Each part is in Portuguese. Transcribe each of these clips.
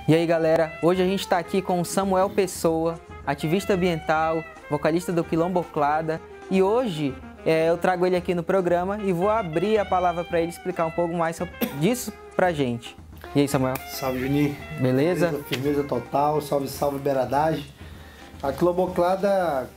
E aí galera, hoje a gente está aqui com o Samuel Pessoa, ativista ambiental, vocalista do Quilomboclada, e hoje eu trago ele aqui no programa e vou abrir a palavra para ele explicar um pouco mais disso pra gente. E aí, Samuel? Salve, Juninho. Beleza? Firmeza total, salve, salve, Beradagem. A Quilomboclada,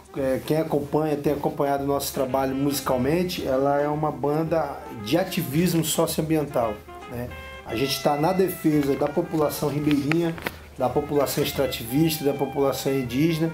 quem acompanha, tem acompanhado o nosso trabalho musicalmente, ela é uma banda de ativismo socioambiental, né? A gente está na defesa da população ribeirinha, da população extrativista, da população indígena,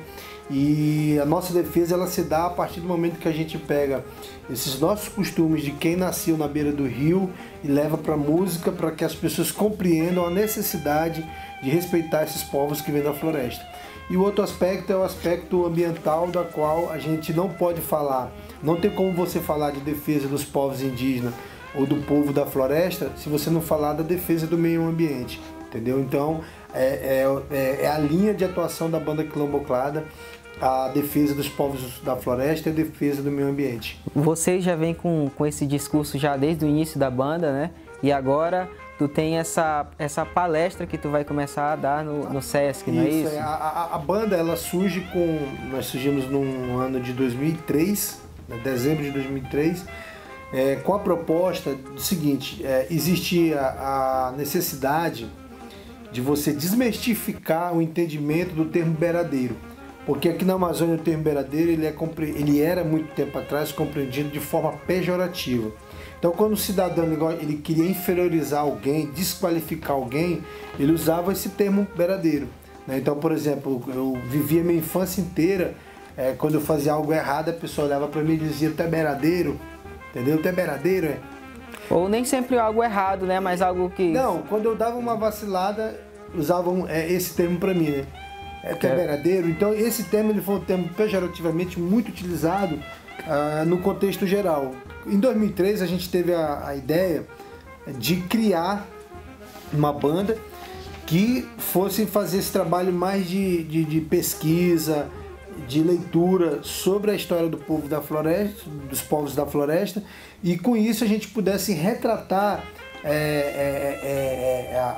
e a nossa defesa ela se dá a partir do momento que a gente pega esses nossos costumes de quem nasceu na beira do rio e leva para a música para que as pessoas compreendam a necessidade de respeitar esses povos que vêm da floresta. E o outro aspecto é o aspecto ambiental, da qual a gente não pode falar, não tem como você falar de defesa dos povos indígenas ou do povo da floresta se você não falar da defesa do meio ambiente, entendeu? Então é a linha de atuação da banda Quilomboclada, a defesa dos povos da floresta e a defesa do meio ambiente. Você já vem com esse discurso já desde o início da banda, né? E agora tu tem essa palestra que tu vai começar a dar no Sesc, não é isso? A banda ela surge nós surgimos no ano de 2003, dezembro de 2003, com a proposta do seguinte: existia a necessidade de você desmistificar o entendimento do termo beradeiro, porque aqui na Amazônia o termo beradeiro ele era muito tempo atrás compreendido de forma pejorativa. Então quando o cidadão ele queria inferiorizar alguém, desqualificar alguém, ele usava esse termo beradeiro, né? Então, por exemplo, eu vivia minha infância inteira, quando eu fazia algo errado, a pessoa olhava para mim e dizia: "Tu é beradeiro", entendeu? "Tu é beradeiro, é?" Ou nem sempre algo errado, né? Mas algo que... Não, quando eu dava uma vacilada, usavam esse termo para mim, né? Tu é beradeiro. Então esse termo ele foi um termo pejorativamente muito utilizado no contexto geral. Em 2003 a gente teve a ideia de criar uma banda que fosse fazer esse trabalho mais de pesquisa, de leitura sobre a história do povo da floresta, dos povos da floresta, e com isso a gente pudesse retratar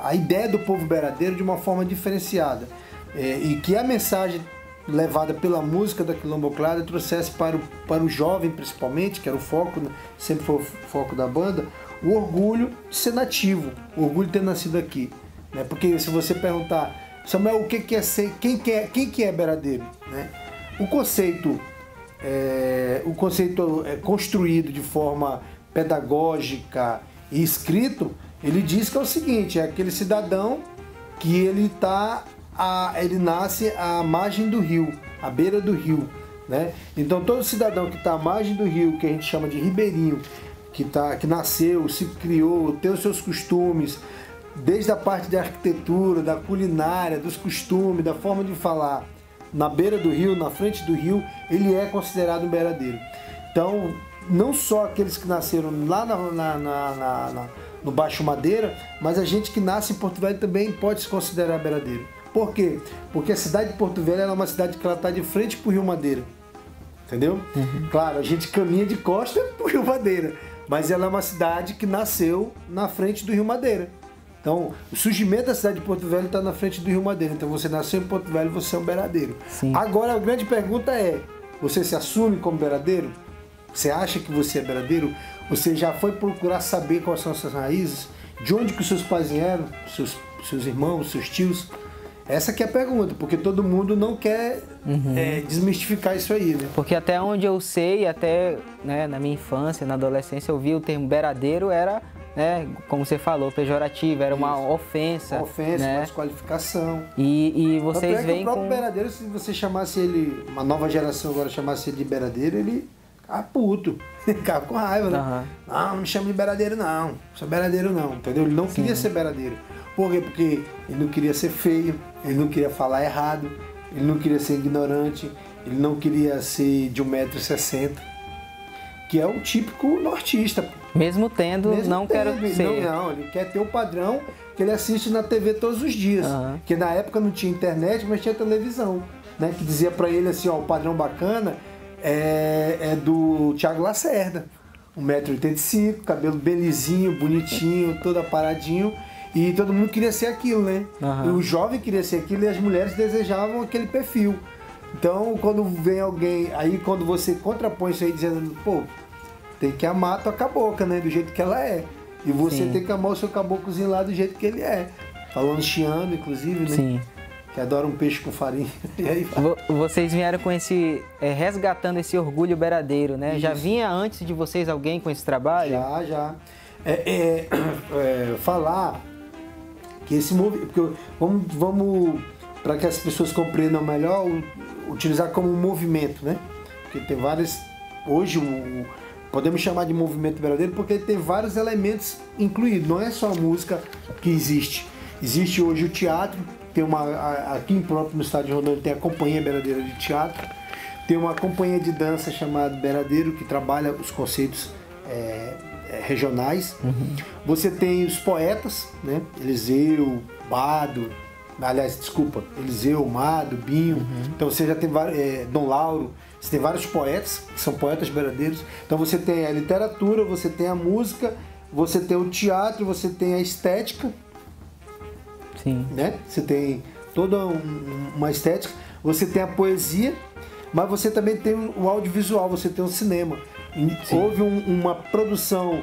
a ideia do povo beradeiro de uma forma diferenciada, e que a mensagem levada pela música da Quilomboclada trouxesse para o jovem, principalmente, que era o foco, sempre foi o foco da banda, o orgulho de ser nativo, o orgulho de ter nascido aqui, né? Porque se você perguntar: "Samuel, o que é ser, quem que é beradeiro?", né? O conceito é construído de forma pedagógica e escrito, ele diz que é o seguinte: é aquele cidadão que ele nasce à margem do rio, à beira do rio, né? Então todo cidadão que está à margem do rio, que a gente chama de ribeirinho, que nasceu, se criou, tem os seus costumes, desde a parte da arquitetura, da culinária, dos costumes, da forma de falar, na beira do rio, na frente do rio, ele é considerado um beradeiro. Então, não só aqueles que nasceram lá no Baixo Madeira, mas a gente que nasce em Porto Velho também pode se considerar beradeiro. Por quê? Porque a cidade de Porto Velho é uma cidade que ela está de frente para o Rio Madeira, entendeu? Uhum. Claro, a gente caminha de costa para o Rio Madeira, mas ela é uma cidade que nasceu na frente do Rio Madeira. Então, o surgimento da cidade de Porto Velho está na frente do Rio Madeira. Então, você nasceu em Porto Velho, você é um beradeiro. Sim. Agora, a grande pergunta é: você se assume como beradeiro? Você acha que você é beradeiro? Você já foi procurar saber quais são as suas raízes? De onde que os seus pais vieram? Seus irmãos, seus tios? Essa que é a pergunta, porque todo mundo não quer desmistificar isso aí, né? Porque até onde eu sei, até, né, na minha infância, na adolescência, eu vi o termo beradeiro era, né, como você falou, pejorativo, era uma ofensa. Uma ofensa, né? Uma desqualificação. E vocês veem com... O próprio beradeiro, se você chamasse ele, uma nova geração agora chamasse ele de beradeiro, ele ficava puto, ficava com raiva, né? Uhum. Não me chama de beradeiro não, sou beradeiro não, entendeu? Ele não queria ser beradeiro. Por quê? Porque ele não queria ser feio, ele não queria falar errado, ele não queria ser ignorante, ele não queria ser de 1,60 m, que é o típico nortista. Mesmo tendo, quero ser. Não, ele quer ter o padrão que ele assiste na TV todos os dias. Uhum. Que na época não tinha internet, mas tinha televisão, né? Que dizia pra ele assim: ó, o padrão bacana é do Thiago Lacerda. 1,85 m, cabelo bem lisinho, bonitinho, todo aparadinho. E todo mundo queria ser aquilo, né? E o jovem queria ser aquilo e as mulheres desejavam aquele perfil. Então, quando vem alguém, aí quando você contrapõe isso aí dizendo, pô, tem que amar a tua cabocla, né? Do jeito que ela é. E você tem que amar o seu caboclozinho lá do jeito que ele é. Falando chiando, inclusive, né? Sim. Que adora um peixe com farinha. E aí vocês vieram com esse, resgatando esse orgulho beradeiro, né? Isso. Já vinha antes de vocês alguém com esse trabalho? Já. Falar que esse movimento, vamos para que as pessoas compreendam melhor, utilizar como um movimento, né? Porque tem várias, hoje podemos chamar de movimento beradeiro porque ele tem vários elementos incluídos, não é só a música que existe. Existe hoje o teatro, tem aqui próprio no Estado de Rondônia tem a Companhia Beradeira de Teatro, tem uma companhia de dança chamada Beradeiro que trabalha os conceitos regionais. Você tem os poetas, né? Eliseu, Mado, Binho. Então você já tem Dom Lauro, você tem vários poetas, que são poetas beradeiros. Então você tem a literatura, você tem a música, você tem o teatro, você tem a estética. Sim. Né? Você tem toda uma estética, você tem a poesia, mas você também tem o audiovisual, você tem o cinema. Sim. Houve uma produção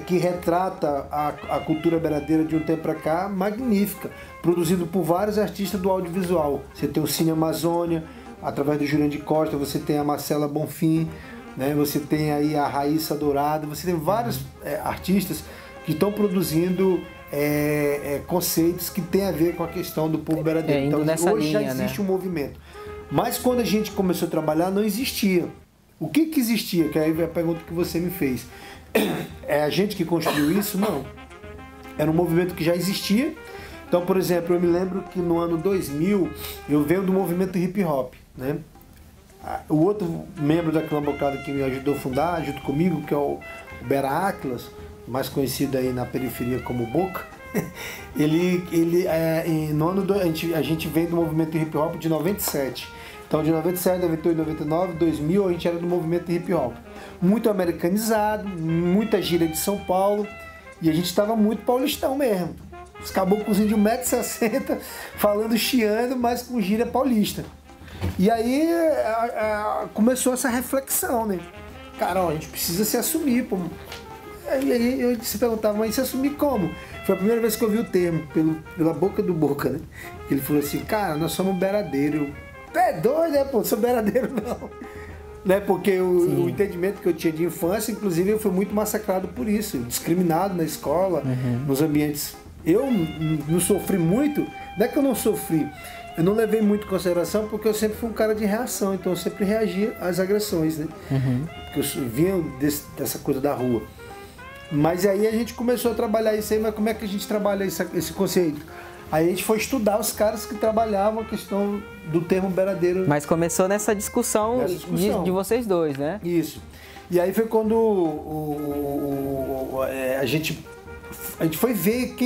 que retrata a cultura beradeira de um tempo para cá, magnífica, produzido por vários artistas do audiovisual. Você tem o Cine Amazônia, através do Jurandir Costa, você tem a Marcela Bonfim, né? Você tem aí a Raíssa Dourado, você tem vários artistas que estão produzindo conceitos que tem a ver com a questão do povo beradeiro. Então hoje já existe um movimento. Mas quando a gente começou a trabalhar, não existia. O que existia? Que aí é a pergunta que você me fez. É a gente que construiu isso? Não. Era um movimento que já existia. Então, por exemplo, eu me lembro que no ano 2000, eu venho do movimento hip hop, né? O outro membro da Quilamboclada que me ajudou a fundar, junto comigo, que é o Bera Atlas, mais conhecido aí na periferia como Boca, a gente vem do movimento hip hop de 97. Então de 97, 98, 99, 2000 a gente era do movimento hip hop. Muito americanizado, muita gíria de São Paulo e a gente estava muito paulistão mesmo. Os caboclozinhos de 1,60 m falando chiando, mas com gíria paulista. E aí começou essa reflexão, né? Cara, ó, a gente precisa se assumir, pô. Aí eu se perguntava, mas se assumir como? Foi a primeira vez que eu vi o termo, pela boca do Boca, né? Ele falou assim, cara, nós somos beradeiro. É doido, né, pô? Não sou beradeiro, não. Né? Porque o entendimento que eu tinha de infância, inclusive, eu fui muito massacrado por isso. Discriminado na escola, nos ambientes. Eu não sofri muito, não é que eu não sofri. Eu não levei muito em consideração porque eu sempre fui um cara de reação, então eu sempre reagia às agressões, né? Porque eu vinha dessa coisa da rua. Mas aí a gente começou a trabalhar isso aí, mas como é que a gente trabalha esse conceito? Aí a gente foi estudar os caras que trabalhavam a questão do termo beradeiro. Mas começou nessa discussão, de vocês dois, né? Isso. E aí foi quando a gente foi ver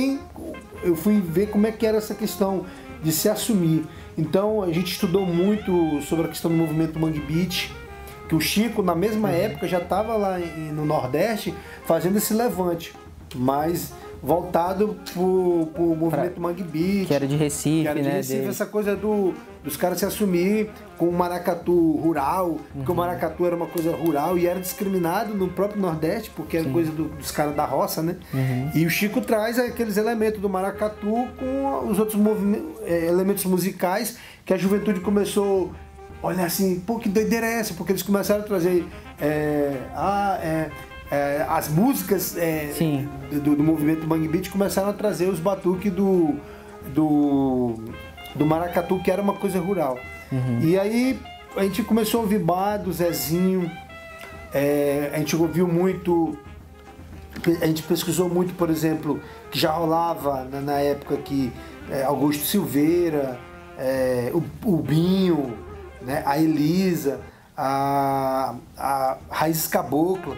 eu fui ver como é que era essa questão de se assumir. Então a gente estudou muito sobre a questão do movimento Mangue Beat, que o Chico na mesma época já estava lá no Nordeste fazendo esse levante, mas voltado pro movimento Mangue Beat, que era de Recife, né? Essa coisa dos caras se assumir com o maracatu rural, porque o maracatu era uma coisa rural e era discriminado no próprio Nordeste, porque era coisa dos caras da roça, né? E o Chico traz aqueles elementos do maracatu com os outros elementos musicais que a juventude começou a olhar assim, pô, que doideira é essa? Porque eles começaram a trazer as músicas do movimento Mangue Beat começaram a trazer os batuques do maracatu, que era uma coisa rural. E aí a gente começou a ouvir Bado, Zezinho, a gente ouviu muito, a gente pesquisou muito, por exemplo, que já rolava na época que Augusto Silveira, o Binho, né, a Elisa, a Raízes Cabocla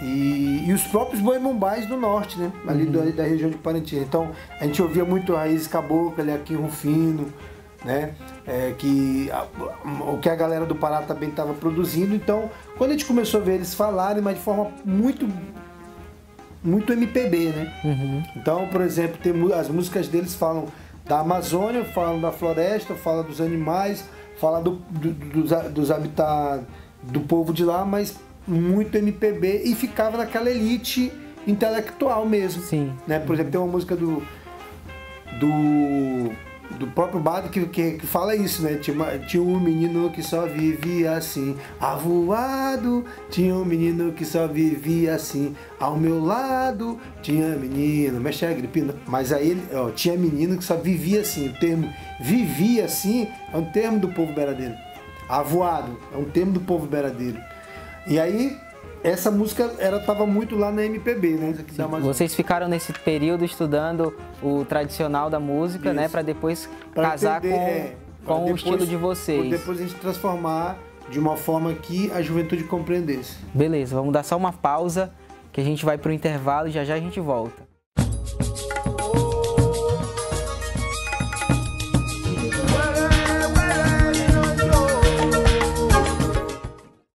e os próprios boi-bumbás do norte, né, ali da região de Parintins. Então a gente ouvia muito Raízes Cabocla, ali aqui em Rufino, né, o que a galera do Pará também estava produzindo. Então quando a gente começou a ver eles falarem, mas de forma muito muito MPB, né? Então, por exemplo, as músicas deles falam da Amazônia, falam da floresta, falam dos animais, falam dos habitats do povo de lá, mas muito MPB, e ficava naquela elite intelectual mesmo. Sim. Né? Por exemplo, tem uma música do próprio Bado que fala isso, né? Tinha um menino que só vivia assim, avoado. Tinha um menino que só vivia assim, ao meu lado. Tinha menino, mexe a gripina. Mas aí, ó, tinha menino que só vivia assim. O termo vivia assim é um termo do povo beradeiro. Avoado é um termo do povo beradeiro. E aí, essa música estava muito lá na MPB, né? Vocês ficaram nesse período estudando o tradicional da música, né? Para depois casar com o estilo de vocês. Para depois a gente transformar de uma forma que a juventude compreendesse. Beleza, vamos dar só uma pausa, que a gente vai para o intervalo e já já a gente volta.